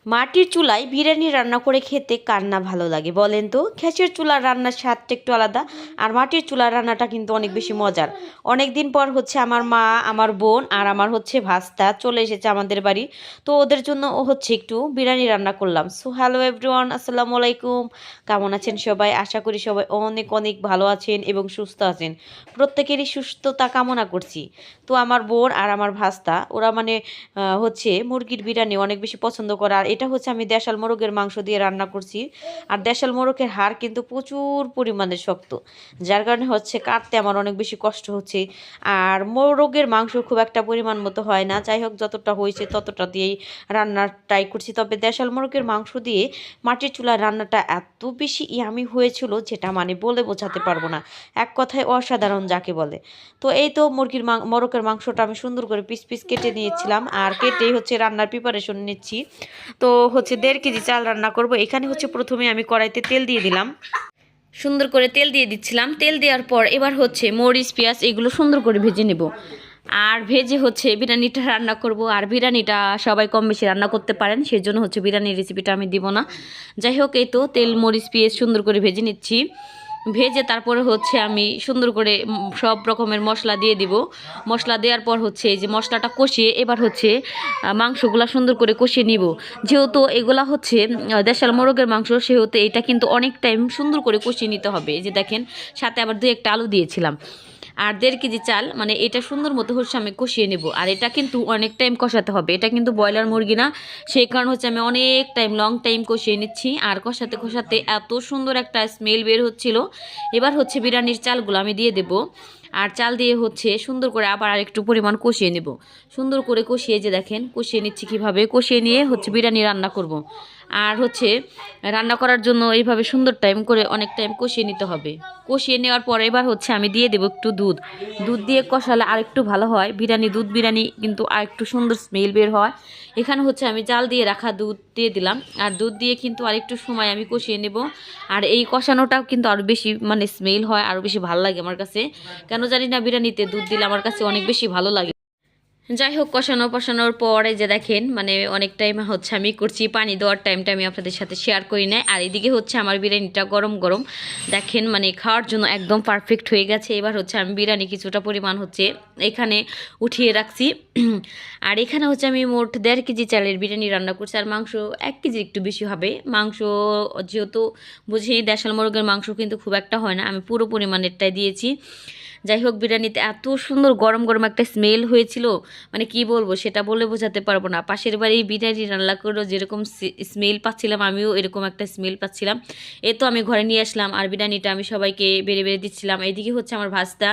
মাটির চুলায় বিরিয়ানি রান্না করে খেতে কার না ভালো লাগে বলেন তো? গ্যাসের চুলার রান্নার স্বাদটা একটু আলাদা, আর মাটির চুলার রান্নাটা কিন্তু অনেক বেশি মজার। অনেক দিন পর আমার মা, আমার বোন আর আমার ভাস্তা চলে এসেছে আমাদের বাড়ি। তো ওদের জন্য একটু বিরিয়ানি রান্না করলাম। সো হ্যালো এভরিওয়ান, আসসালামু আলাইকুম। কেমন আছেন সবাই? আশা করি সবাই অনেক অনেক ভালো আছেন এবং সুস্থ আছেন। প্রত্যেকেরই সুস্থতা কামনা করছি। তো আমার বোন আর আমার ভাস্তা ওরা মুরগির বিরিয়ানি অনেক বেশি পছন্দ করে। আর এটা আমি দেশাল মোরগের মাংস দিয়ে রান্না করছি। আর দেশাল মোরগের হাড় কিন্তু প্রচুর পরিমাণে শক্ত, যার কারণে কাটতে আমার অনেক বেশি কষ্ট হচ্ছে। আর মোরগের মাংস খুব একটা পরিমাণ মতো হয় না, যাই হোক যতটা হয়েছে ততটা দিয়েই রান্নার ট্রাই করছি। তবে দেশাল মোরগের মাংস দিয়ে মাটির চুলার রান্নাটা এত বেশি ইয়ামি হয়েছিল যেটা বলে বোঝাতে পারবো না। এক কথায় অসাধারণ যাকে বলে। তো এই তো মোরগের মাংসটা আমি সুন্দর করে পিস পিস কেটে নিয়েছিলাম, আর কেটেই রান্নার প্রিপারেশন নিচ্ছি। তো 1.5 কেজি চাল রান্না করব। এখানে প্রথমে আমি কড়াইতে তেল দিয়ে দিলাম, সুন্দর করে তেল দিয়ে দিচ্ছিলাম। তেল দেওয়ার পর এবার মরিচ পেঁয়াজ এগুলো সুন্দর করে ভেজে নেব। আর ভেজে বিরিয়ানিটা রান্না করব। আর বিরিয়ানিটা সবাই কম বেশি রান্না করতে পারেন, সেই জন্য বিরিয়ানির রেসিপিটা আমি দিব না। যাই হোক, এই তো তেল মরিচ পেঁয়াজ সুন্দর করে ভেজে নিচ্ছি। ভেজে তারপরে আমি সুন্দর করে সব রকমের মশলা দিয়ে দিব। মশলা দেওয়ার পর এই যে মশলাটা কষিয়ে এবার মাংসগুলা সুন্দর করে কষিয়ে নিব। যেহেতু এগুলা দেশাল মোরগের মাংস, সেহেতু এটা কিন্তু অনেক টাইম সুন্দর করে কষিয়ে নিতে হবে। এই যে দেখেন, সাথে আবার 2-1টা আলু দিয়েছিলাম। আর 1.5 কেজি চাল, এটা সুন্দর মতো আমি কষিয়ে নেব। আর এটা কিন্তু অনেক টাইম কষাতে হবে, এটা কিন্তু ব্রয়লার মুরগি না, সেই কারণে আমি অনেক টাইম লং টাইম কষিয়ে নিচ্ছি। আর কষাতে কষাতে এত সুন্দর একটা স্মেল বের হচ্ছিল। এবার বিরিয়ানির চালগুলো আমি দিয়ে দেব। আর চাল দিয়ে সুন্দর করে আবার আরেকটু পরিমাণ কষিয়ে নেব। সুন্দর করে কষিয়ে, যে দেখেন কষিয়ে নিচ্ছি কীভাবে, কষিয়ে নিয়ে বিরিয়ানি রান্না করব। আর রান্না করার জন্য এইভাবে সুন্দর টাইম করে অনেক টাইম কষিয়ে নিতে হবে। কষিয়ে নেওয়ার পর এবার আমি দিয়ে দেবো একটু দুধ। দুধ দিয়ে কষালে আরেকটু ভালো হয় বিরিয়ানি, দুধ বিরিয়ানি কিন্তু আরেকটু সুন্দর স্মেল বের হয়। এখানে আমি জাল দিয়ে রাখা দুধ দিয়ে দিলাম। আর দুধ দিয়ে কিন্তু আরেকটু সময় আমি কষিয়ে নেব। আর এই কষানোটাও কিন্তু আরও বেশি স্মেল হয়, আরও বেশি ভালো লাগে আমার কাছে। কেন জানি না, বিরিয়ানিতে দুধ দিলে আমার কাছে অনেক বেশি ভালো লাগে। যাই হোক, কষানোর পরে যে দেখেন অনেক টাইম আমি করছি। পানি দেওয়ার টাইমটা আমি আপনাদের সাথে শেয়ার করি নাই। আর এদিকে আমার বিরিয়ানিটা গরম গরম দেখেন খাওয়ার জন্য একদম পারফেক্ট হয়ে গেছে। এবার আমি বিরিয়ানি কিছুটা পরিমাণ এখানে উঠিয়ে রাখছি। আর এখানে আমি মোট 1.5 কেজি চালের বিরিয়ানি রান্না করছি। আর মাংস 1 কেজি একটু বেশি হবে। মাংস যেহেতু বুঝি দেশাল মুরগের মাংস কিন্তু খুব একটা হয় না, আমি পুরো পরিমাণেরটাই দিয়েছি। যাই হোক, বিরিয়ানিতে এত সুন্দর গরম গরম একটা স্মেল হয়েছিল, কি বলবো সেটা বলে বোঝাতে পারবো না। পাশের বাড়ি বিরিয়ানি রান্না করেও যেরকম স্মেল পাচ্ছিলাম, আমিও এরকম একটা স্মেল পাচ্ছিলাম। তো আমি ঘরে নিয়ে আসলাম, আর বিরিয়ানিটা আমি সবাইকে বেড়ে বেড়ে দিচ্ছিলাম। এইদিকে আমার ভাস্তা